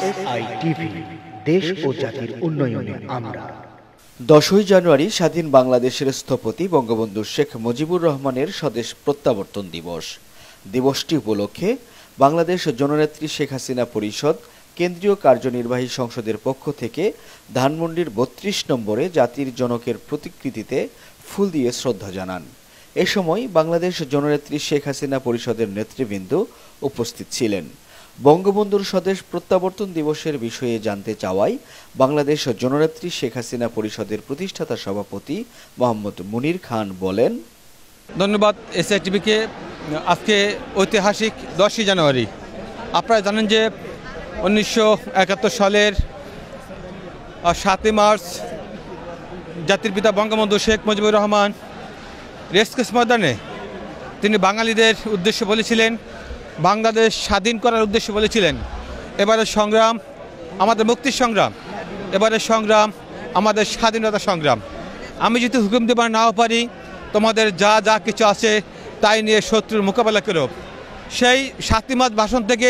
SITV দেশ ও জাতির উন্নয়নে আমরা। 10ই জানুয়ারি স্বাধীন বাংলাদেশের স্থপতি বঙ্গবন্ধু শেখ মুজিবুর রহমানের স্বদেশ প্রত্যাবর্তন দিবস। দিবসটি উপলক্ষে বাংলাদেশ জননেত্রী শেখ হাসিনা পরিষদ কেন্দ্রীয় কার্যনির্বাহী সংসদের পক্ষ থেকে ধানমন্ডির 32 নম্বরে জাতির জনকের প্রতিকৃতিতে ফুল দিয়ে শ্রদ্ধা জানান। এ সময় বাংলাদেশ জননেত্রী শেখ হাসিনা পরিষদের নেতৃবৃন্দ উপস্থিত ছিলেন। বঙ্গবন্ধুর স্বদেশ প্রত্যাবর্তন দিবসের বিষয়ে জানতে চাওয়ায় বাংলাদেশ জননেত্রী শেখ হাসিনা পরিষদের প্রতিষ্ঠাতা সভাপতি মোহাম্মদ মুনির খান বলেন, ধন্যবাদ SITVকে। আজকে ঐতিহাসিক 10ই জানুয়ারি। আপনারা জানেন যে 1971 সালের 7ই মার্চ জাতির পিতা বঙ্গবন্ধু শেখ মুজিবুর রহমান রেসকোর্স ময়দানে তিনি বাঙালিদের উদ্দেশ্যে বলেছিলেন, বাংলাদেশ স্বাধীন করার উদ্দেশ্যে বলেছিলেন, এবারের সংগ্রাম আমাদের মুক্তির সংগ্রাম, এবারের সংগ্রাম আমাদের স্বাধীনতা সংগ্রাম। আমি যদি হুকুম দেবার নাও পারি, তোমাদের যা যা কিছু আছে তাই নিয়ে শত্রুর মোকাবেলা করো। সেই 7ই মার্চ ভাষণ থেকে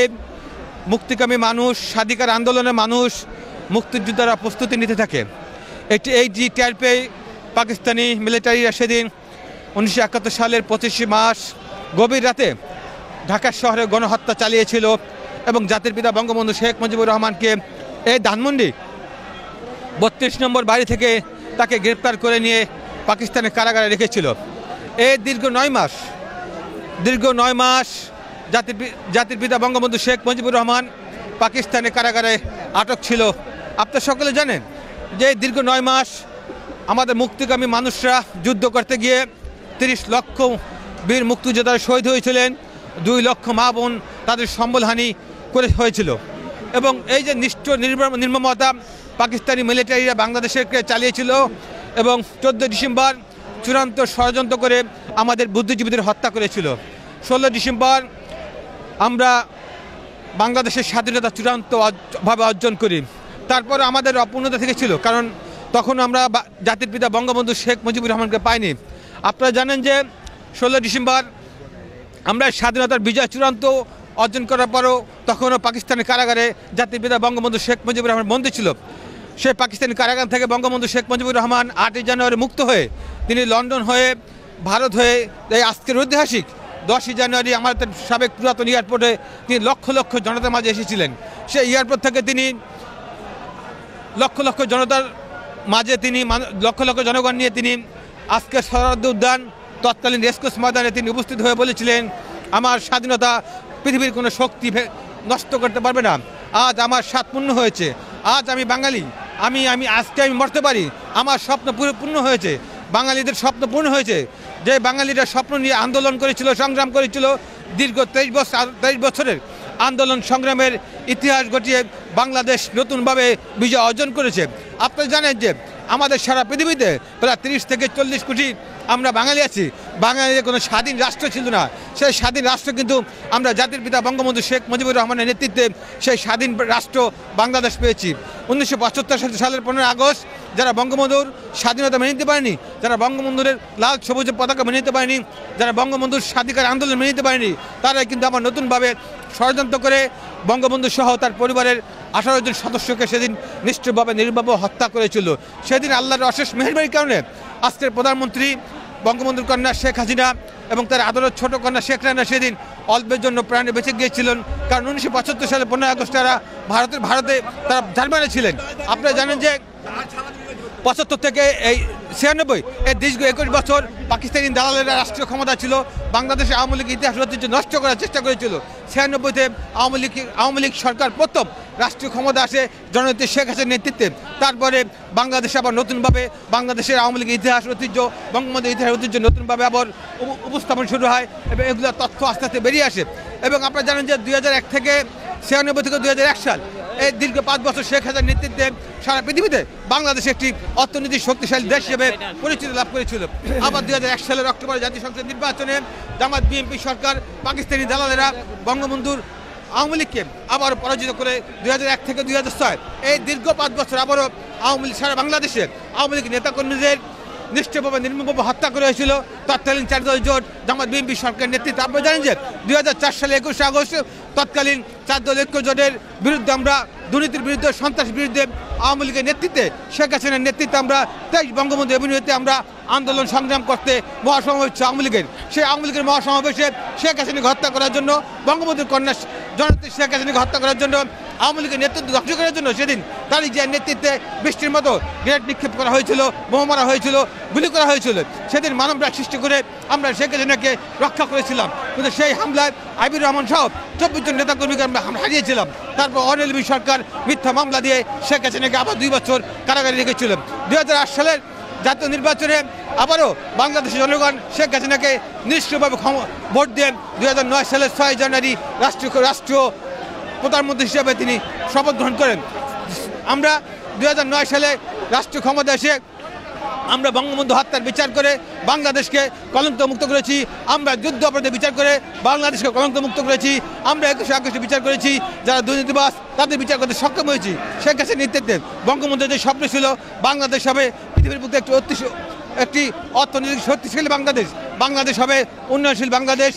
মুক্তিকামী মানুষ, স্বাধিকার আন্দোলনের মানুষ, মুক্তিযোদ্ধারা প্রস্তুতি নিতে থাকে। এই যে টের পেয়ে পাকিস্তানি মিলিটারিরা সেদিন 1971 সালের 25 মার্চ গভীর রাতে ঢাকা শহরে গণহত্যা চালিয়েছিল এবং জাতির পিতা বঙ্গবন্ধু শেখ মুজিবুর রহমানকে এই ধানমন্ডি 32 নম্বর বাড়ি থেকে তাকে গ্রেপ্তার করে নিয়ে পাকিস্তানের কারাগারে রেখেছিল। এই দীর্ঘ 9 মাস জাতির পিতা বঙ্গবন্ধু শেখ মুজিবুর রহমান পাকিস্তানের কারাগারে আটক ছিল। আপনারা সকলে জানেন যে দীর্ঘ 9 মাস আমাদের মুক্তিকামী মানুষরা যুদ্ধ করতে গিয়ে 30 লক্ষ বীর মুক্তিযোদ্ধা শহীদ হয়েছিলেন, 2 লক্ষ মা বোন তাদের সম্বলহানি করে হয়েছিল। এবং এই যে নির্মমতা পাকিস্তানি মিলিটারিরা বাংলাদেশকে চালিয়েছিল এবং 14 ডিসেম্বর চূড়ান্ত ষড়যন্ত্র করে আমাদের বুদ্ধিজীবীদের হত্যা করেছিল। 16 ডিসেম্বর আমরা বাংলাদেশের স্বাধীনতা চূড়ান্তভাবে অর্জন করি। তারপর আমাদের অপূর্ণতা থেকে ছিল, কারণ তখন আমরা জাতির পিতা বঙ্গবন্ধু শেখ মুজিবুর রহমানকে পাইনি। আপনারা জানেন যে 16 ডিসেম্বর আমরা স্বাধীনতার বিজয় চূড়ান্ত অর্জন করার পরও তখনও পাকিস্তানের কারাগারে জাতির পিতা বঙ্গবন্ধু শেখ মুজিবুর রহমান বন্দী ছিল। সেই পাকিস্তানি কারাগার থেকে বঙ্গবন্ধু শেখ মুজিবুর রহমান 8ই জানুয়ারি মুক্ত হয়ে তিনি লন্ডন হয়ে ভারত হয়ে এই আজকের ঐতিহাসিক 10ই জানুয়ারি আমাদের সাবেক পুরাতন এয়ারপোর্টে তিনি লক্ষ লক্ষ জনতার মাঝে এসেছিলেন। সেই এয়ারপোর্ট থেকে তিনি লক্ষ লক্ষ জনতার মাঝে লক্ষ লক্ষ জনগণ নিয়ে তিনি আজকের সরহদ্দ উদ্যান তৎকালীন রেসকোর্স ময়দানে তিনি উপস্থিত হয়ে বলেছিলেন, আমার স্বাধীনতা পৃথিবীর কোনো শক্তি নষ্ট করতে পারবে না। আজ আমার স্বাদ পূর্ণ হয়েছে, আজ আমি বাঙালি, আজকে আমি মরতে পারি, আমার স্বপ্ন পূর্ণ হয়েছে, বাঙালিদের স্বপ্ন পূর্ণ হয়েছে। যে বাঙালিরা স্বপ্ন নিয়ে আন্দোলন করেছিল, সংগ্রাম করেছিল, দীর্ঘ 23 বছরের আন্দোলন সংগ্রামের ইতিহাস ঘটিয়ে বাংলাদেশ নতুনভাবে বিজয় অর্জন করেছে। আপনারা জানেন যে আমাদের সারা পৃথিবীতে প্রায় 30 থেকে 40 কোটি আমরা বাঙালি আছি। বাঙালিদের কোনো স্বাধীন রাষ্ট্র ছিল না। সেই স্বাধীন রাষ্ট্র কিন্তু আমরা জাতির পিতা বঙ্গবন্ধু শেখ মুজিবুর রহমানের নেতৃত্বে সেই স্বাধীন রাষ্ট্র বাংলাদেশ পেয়েছি। 1975 সালের 15 আগস্ট যারা বঙ্গবন্ধুর স্বাধীনতা মেনে নিতে পারেনি, যারা বঙ্গবন্ধুর লাল সবুজের পতাকা মেনে নিতে পারেনি, যারা বঙ্গবন্ধুর স্বাধিকার আন্দোলন মেনে নিতে পারেনি, তারাই কিন্তু আবার নতুনভাবে ষড়যন্ত্র করে বঙ্গবন্ধু সহ তার পরিবারের 18 জন সদস্যকে সেদিন নিষ্ঠুরভাবে নির্মমভাবে হত্যা করেছিল। সেদিন আল্লাহর অশেষ মেহেরবানির কারণে আজকের প্রধানমন্ত্রী বঙ্গবন্ধুর কন্যা শেখ হাসিনা এবং তার আদরের ছোট কন্যা শেখ রানা সেদিন অল্পের জন্য প্রাণে বেঁচে গিয়েছিলেন। কারণ 1975 সালে 15 আগস্ট তারা ভারতে তারা জার্মানি ছিলেন। আপনারা জানেন যে 75 থেকে এই 96 এই দীর্ঘ 21 বছর পাকিস্তানি দালালেরা রাষ্ট্রীয় ক্ষমতা ছিল। বাংলাদেশের আওয়ামী লীগ ইতিহাস ঐতিহ্য নষ্ট করার চেষ্টা করেছিল। 96-তে আওয়ামী লীগ সরকার প্রথম রাষ্ট্রীয় ক্ষমতা আসে জননেত্রী শেখ হাসিনার নেতৃত্বে। তারপরে বাংলাদেশে আবার নতুনভাবে বাংলাদেশের আওয়ামী লীগ ইতিহাস ঐতিহ্য, বঙ্গবন্ধু ইতিহাস ঐতিহ্য নতুনভাবে আবার উপস্থাপন শুরু হয় এবং এগুলো তথ্য আস্তে আস্তে বেরিয়ে আসে। এবং আপনারা জানেন যে 2001 থেকে 96 থেকে 2001 সাল এই দীর্ঘ 5 বছর শেখ হাসিনার নেতৃত্বে সারা পৃথিবীতে বাংলাদেশ একটি অর্থনৈতিক শক্তিশালী দেশ হিসেবে পরিচিতি লাভ করেছিল। আবার 2001 সালের অক্টোবরে জাতীয় সংসদ নির্বাচনে জামাত বিএনপি সরকার পাকিস্তানি দালালেরা বঙ্গবন্ধুর আওয়ামী লীগকে আবার পরাজিত করে 2001 থেকে 2006 এই দীর্ঘ 5 বছর আবারও আওয়ামী লীগ সারা বাংলাদেশে আওয়ামী লীগ নেতাকর্মীদের নিষ্ঠুরভাবে নির্মমভাবে হত্যা করা হয়েছিল তৎকালীন 4 দল জোট জামাত বিএনপি সরকারের নেতৃত্বে। আপনারা জানেন যে 2004 সালে 21 আগস্ট তৎকালীন 4 দল ঐক্য জোটের বিরুদ্ধে আমরা দুর্নীতির বিরুদ্ধে, সন্ত্রাস বিরুদ্ধে আওয়ামী লীগের নেতৃত্বে, শেখ হাসিনার নেতৃত্বে আমরা 23 বঙ্গবন্ধু এভিনিউতে আমরা আন্দোলন সংগ্রাম করতে মহাসমাবেশ আওয়ামী লীগের। সেই আওয়ামী লীগের মহাসমাবেশে শেখ হাসিনাকে হত্যা করার জন্য, বঙ্গবন্ধুর কন্যা জননেত্রী শেখ হাসিনাকে হত্যা করার জন্য, আওয়ামী লীগের নেতৃত্ব ধ্বংস করার জন্য সেদিন তারই যে নেতৃত্বে বৃষ্টির মতো গ্রেনেড নিক্ষেপ করা হয়েছিল, বোমা মারা হয়েছিল, গুলি করা হয়েছিল। সেদিন মানবরা সৃষ্টি করে আমরা শেখ হাসিনাকে রক্ষা করেছিলাম, কিন্তু সেই হামলায় আইবির রহমান সহ 24 জন নেতাকর্মীকে আমরা হারিয়েছিলাম। তারপর অনিলবী সরকার মিথ্যা মামলা দিয়ে শেখ হাসিনাকে আবার 2 বছর কারাগারে রেখেছিল। 2008 সালের জাতীয় নির্বাচনে আবারও বাংলাদেশের জনগণ শেখ হাসিনাকে নিষ্ক্রিয়ভাবে ভোট দেন। 2009 সালের 6 জানুয়ারি রাষ্ট্রীয় প্রধানমন্ত্রী হিসেবে তিনি শপথ গ্রহণ করেন। আমরা 2009 সালে রাষ্ট্রীয় ক্ষমতা এসে আমরা বঙ্গবন্ধু হত্যার বিচার করে বাংলাদেশকে কলঙ্ক মুক্ত করেছি। আমরা যুদ্ধ অপরাধের বিচার করে বাংলাদেশকে কলঙ্ক মুক্ত করেছি। আমরা 21শে আগস্টে বিচার করেছি যারা দুর্নীতিবাজ, তাদের বিচার করতে সক্ষম হয়েছি। শেখ হাসিনার নেতৃত্বে বঙ্গবন্ধুর যে স্বপ্ন ছিল বাংলাদেশ হবে পৃথিবীর বুকে একটি অর্থনৈতিক শক্তিশালী বাংলাদেশ হবে উন্নয়নশীল বাংলাদেশ।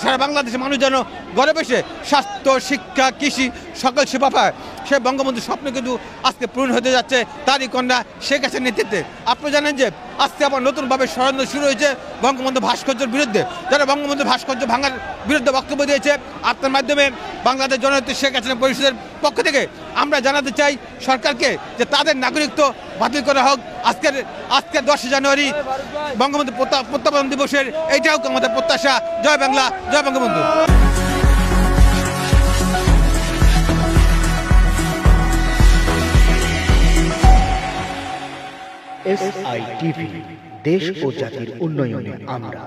সারা বাংলাদেশের মানুষ যেন ঘরে বসে স্বাস্থ্য, শিক্ষা, কৃষি সকল সেবা পায়, সে বঙ্গবন্ধুর স্বপ্ন কিন্তু আজকে পূরণ হতে যাচ্ছে তারই কন্যা শেখ হাসিনার নেতৃত্বে। আপনি জানেন যে আজকে আবার নতুনভাবে ষড়যন্ত্র শুরু হয়েছে বঙ্গবন্ধু ভাস্কর্যের বিরুদ্ধে। যারা বঙ্গবন্ধু ভাস্কর্য ভাঙার বিরুদ্ধে বক্তব্য দিয়েছে, আপনার মাধ্যমে বাংলাদেশ জননেত্রী শেখ হাসিনা পরিষদের পক্ষ থেকে আমরা জানাতে চাই সরকারকে যে তাদের নাগরিকত্ব বাতিল করা হোক। আজকের 10 জানুয়ারি বঙ্গবন্ধু প্রত্যাবর্তন দিবসের এইটাও আমাদের প্রত্যাশা। জয় বাংলা, জয় বঙ্গবন্ধু। SITV, দেশ ও জাতির উন্নয়নে আমরা।